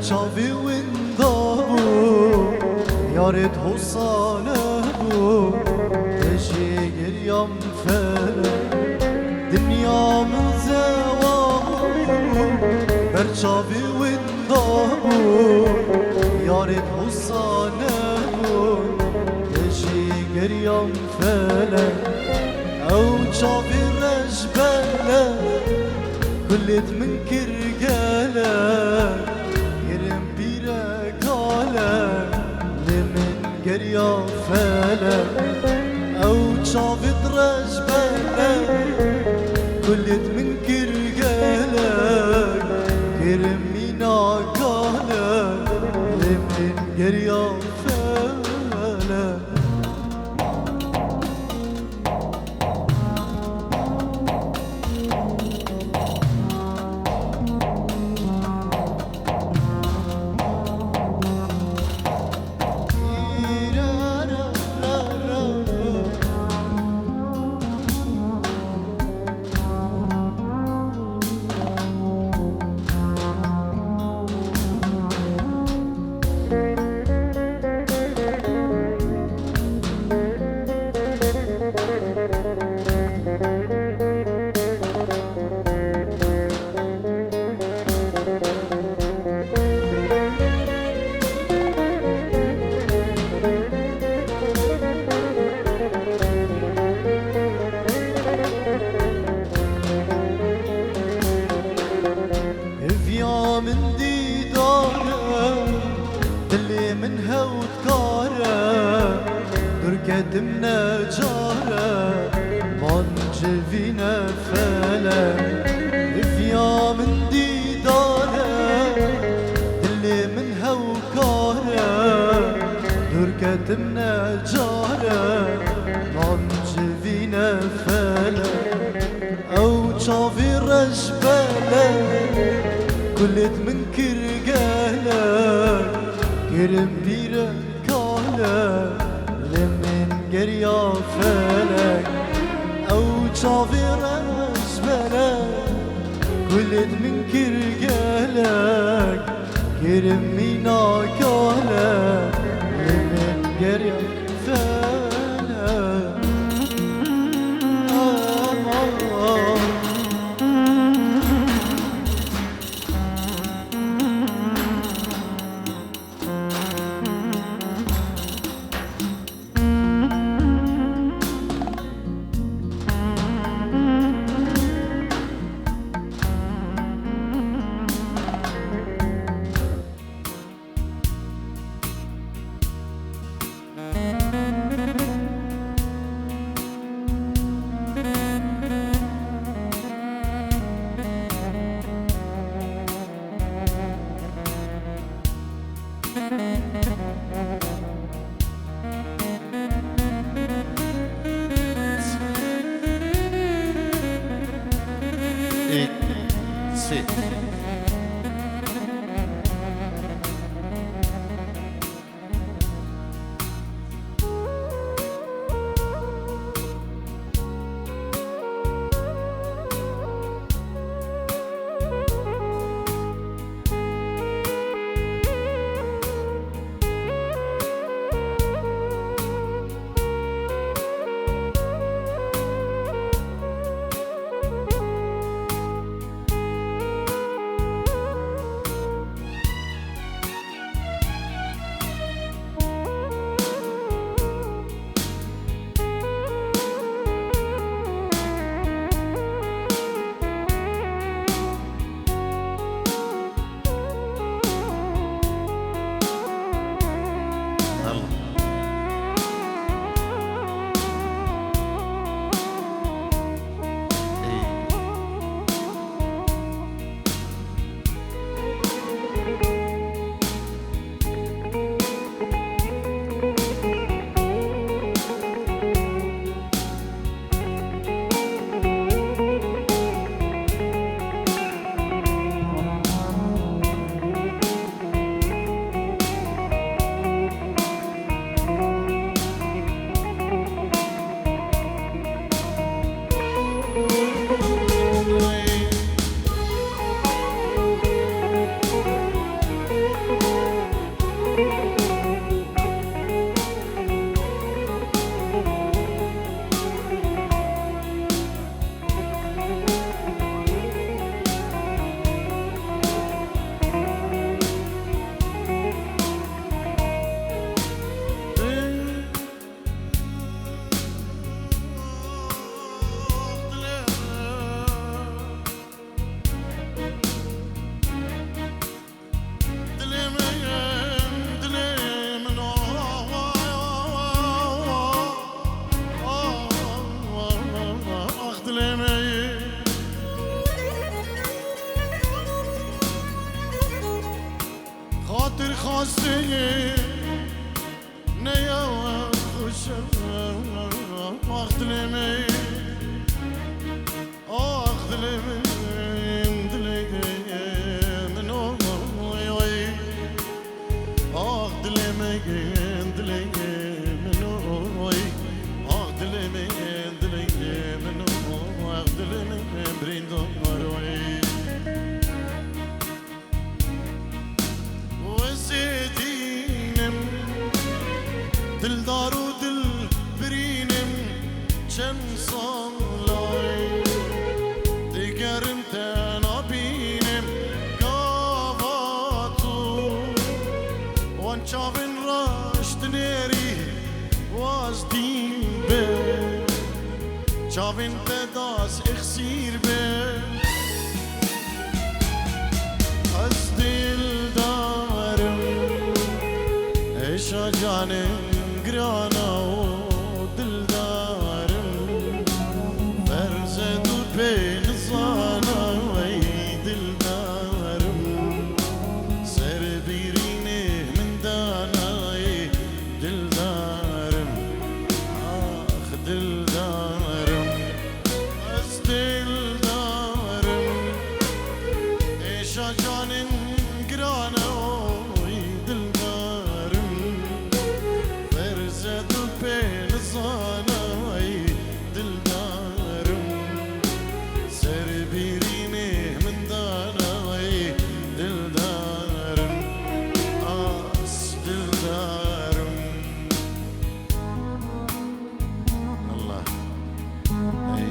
چاوی وندابو یارت حسانه بو دشی گریم فره دنیا من زوابو بر چاوی وندابو یارت حسانه بو دشی گریم فره او چاوی رجبله كلت من كرقالة يرم بيرا قالة لمن قريا فالة أو شافت رجبالة كلت من كرقالة يرم مينا قالة لمن قريا فالة من ديداره اللي منها وتكاره دركت من جاره ما نجفينا فلا فيا من ديداره اللي منها وكاره دركت من جاره ما نجفينا فلا او شافي رجبله كلت من كرقالة كرم بيرا كالا لمن قريا فلك أو شافي رجبلة كلت من كرقالة كرم مينا كالا لمن قريا فلك Sí. چاوین پداس اخسیر به از دل دارم عشا جانم گرانا و دل دارم فرزد و پی نزانا ای دل دارم سر بیرینه من دانا ای دل دارم آخ دل دارم از دل دارم عشا جانم گرانا ای دل دارم فرزد و پی نزانا ای دل دارم سر بیرینه من دانا ای دل دارم آس دل دارم الله ای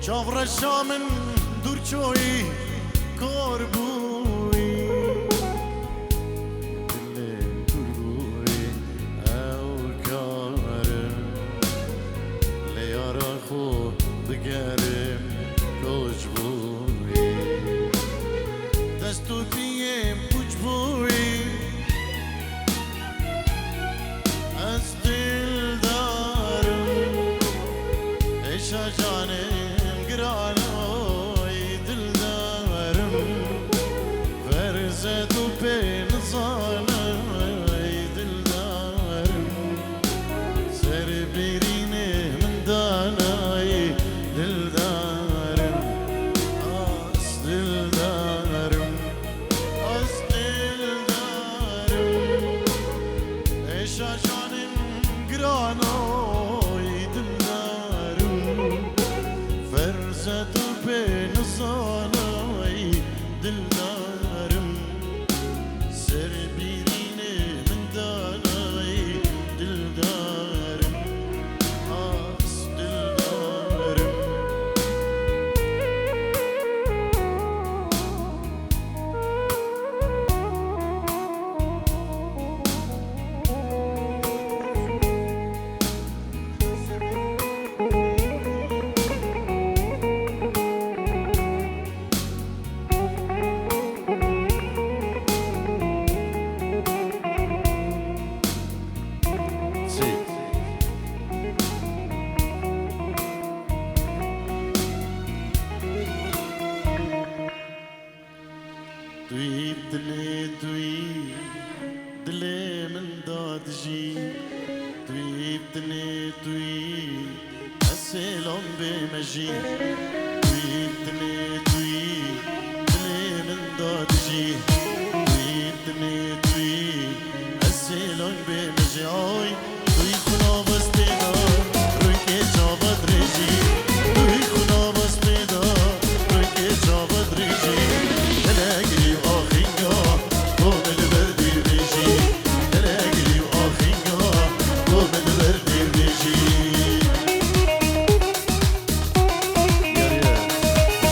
چاور شامن دور چوی کار بوی دل دور بوی او کارم لیارا خو بگرم کج بوی دستو دیم پوچ بوی از دل دارم عشا جانم گرانوی دل دارم فرزد و پی نزانوی دل دارم سر بیرینه من دانای دل دارم از دل دارم از دل دارم عشا جانم گرانوی دل دارم فرزد و پی نزانای دل دارم سر بیرینه من دانای دل دارم آس دل دارم دوی دلی من داد جی دوی السلام بمجی دوی من داد جی دوی السلام بمجی آی دوی خنا بس پیدا روی که جابد رجی دوی خنا بس پیدا روی که جابد رجی دلگری آخینگا گومد بردی بیجی دلگری آخینگا گومد بردی بیجی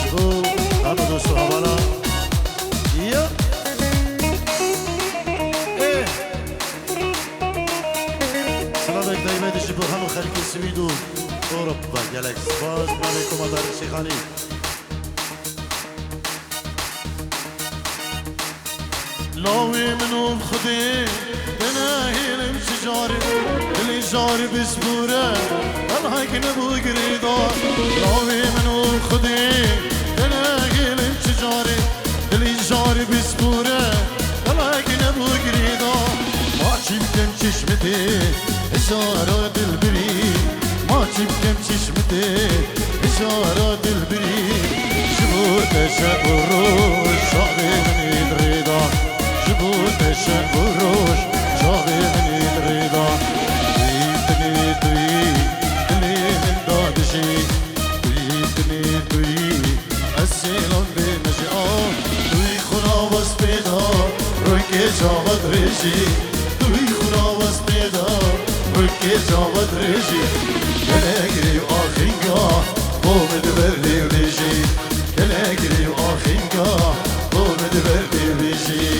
شبو همه دوستو حوالا یا سلام یک دایمه دیشی بر همه خلقی سویدو اوروپا گلکس باز مالیکو مدار شیخانی لاوي منو بخدي انا هيلم شجاري اللي جاري بسبوره الله يكنبو قريضا لاوي منو بخدي انا هيلم شجاري اللي جاري بسبوره الله يكنبو قريضا ما شمتن چشمته هزارا دل بری ما چی بکم چشمته هزارا دل بری جبو تشب و روش شاقی منی دریدا جبو تشب و روش شاقی منی دریدا توی توی دلی من دادشی توی السلام بمجآن توی خنا واس پیدا روی که جاوت ریشی توی خنا واس پیدا روی که جاوت ریشی کلگری و آخینگاه بومد برلی ریشی کلگری و آخینگاه بومد برلی ریشی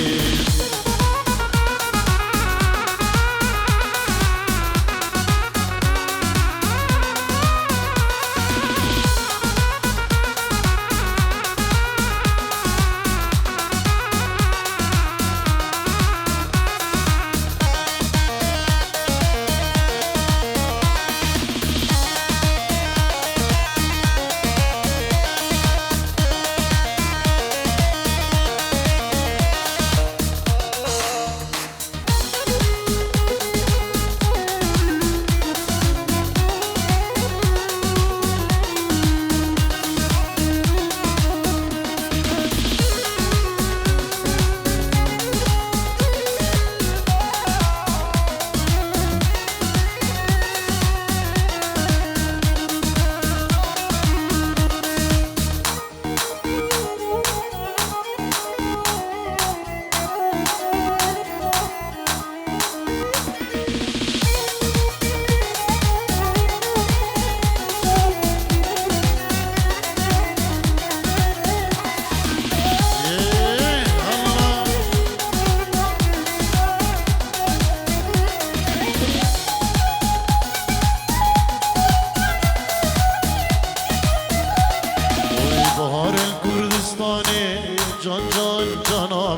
جان جان جانم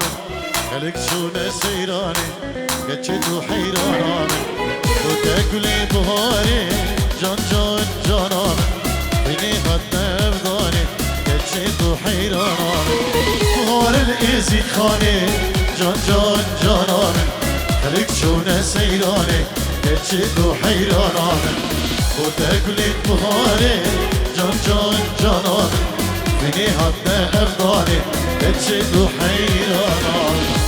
خلق شونه سیرانه گچه تو حیرانم تو تکلی بهاره جان جان جانم بینی خط نفدانه گچه تو حیرانم بهار الازی خانه جان جان جانم خلق شونه سیرانه گچه تو حیرانم تو تکلی بهاره جان جان جانم بینی خط نفدانه گچه تو حیرانم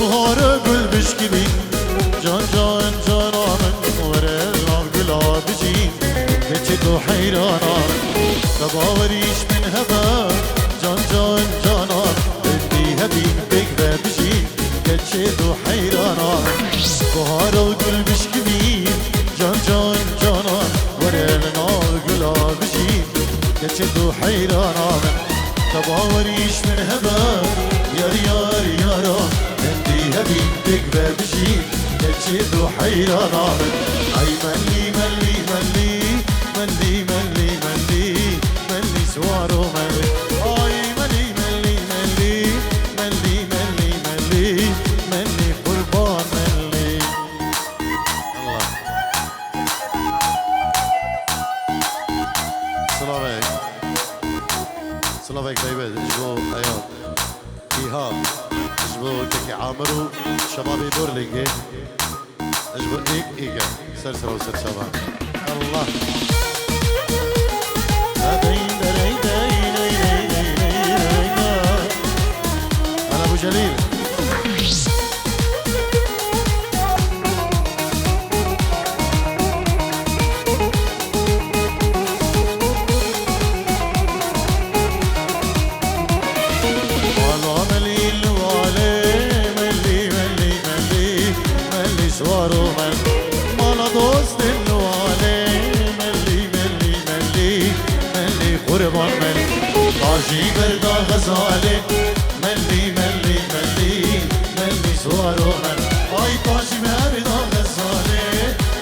بهار گل بشکبی جان جان جانم وره لام گلا بجی گچه تو حیرانم تباوریش من هوا جان جان جانم بدی هبین بگ و بجی گچه تو حیرانم بهار گل بشکبی جان جان جانم وره لام گلا بجی گچه تو حیرانم تباوریش من هوا یار یار یارا هبين تقبى بشي كتشد وحيرانام اي ملي ملي ملي ملي ملي ملي ملي سوارو ملي اي ملي ملي ملي ملي ملي ملي ملي قربان ملي الله سلامك سلامك طيبة اجبو ايات ايهاب اجبو تكي عامرو شبابي بورلينجي اجبو ايجا سلسلة وسلسلة الله انا ابو جليل طاجي بردا غزالي ملي ملي ملي ملي سوارو من اي طاجي بردا غزالي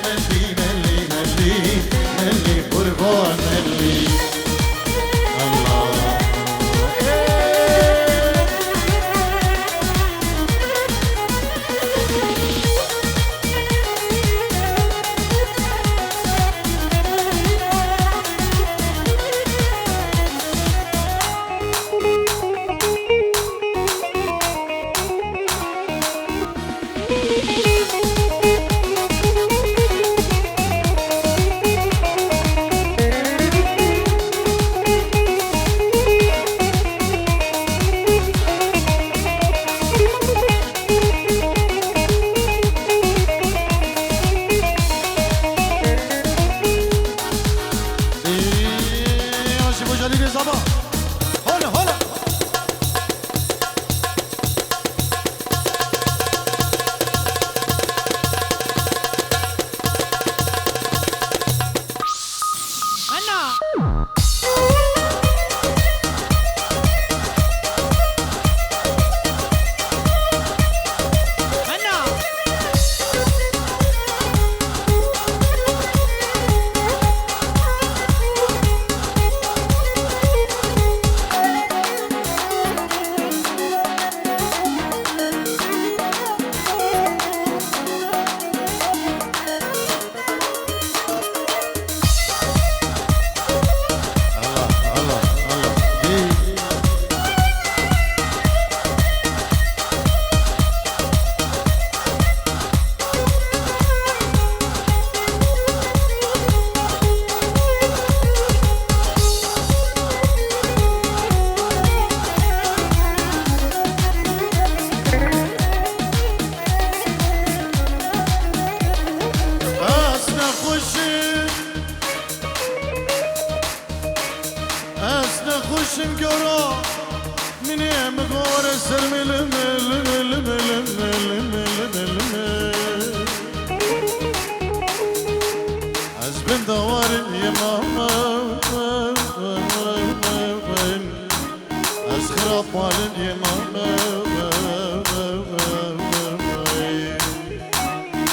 ملي ملي ملي ملي قربان ملي الله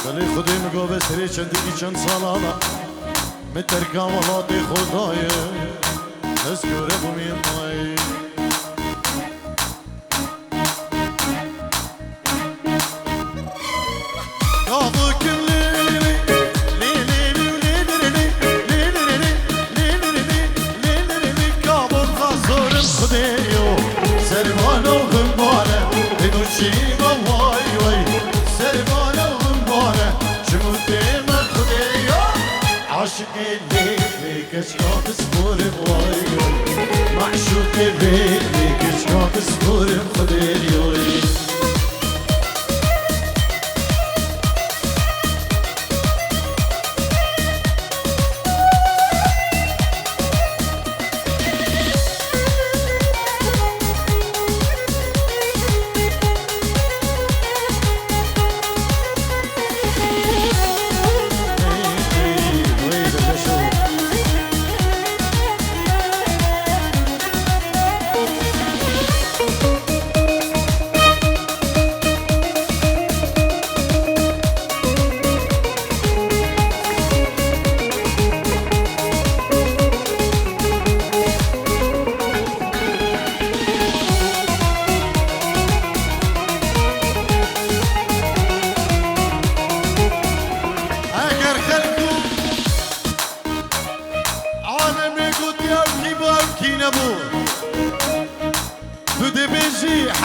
ولی خودی مگو به سری چندی چند سالانا مترکا ولاتی خدایه نزگوره بومین مای کابو کلی خديو سربانو غمبانه بدوشي بواي واي سربانو غمبانه شموتي ما خديو عاشق الليل كشكاف سبور واي معشوق الليل كشكاف سبور خديو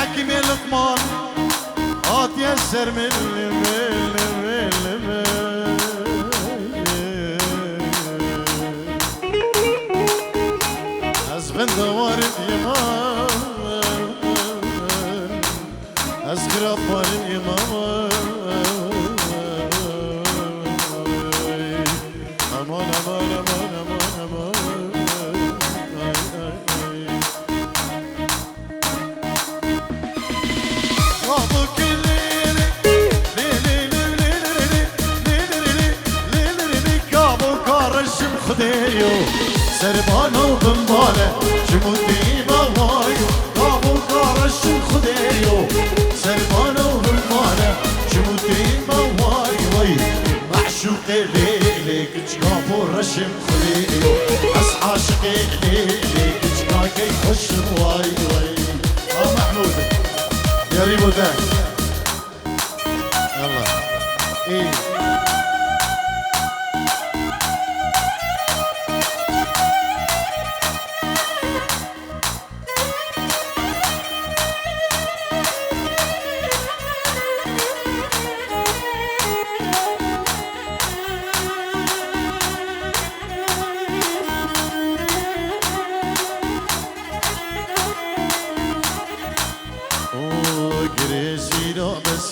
حكم لقمان اتيسر من ازبن دوار الامام ازقرب بار الامام امان امان امان امان امان خديو سربانو بمباله جمودي بوايو كابو كارش خديو سربانو بمباله جمودي بوايو معشوق ليلك جكابو رشم خديو بس عاشق ليلك جكاكي خش واي واي محمود يا ريبو ذاك يلا ايه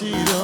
Sira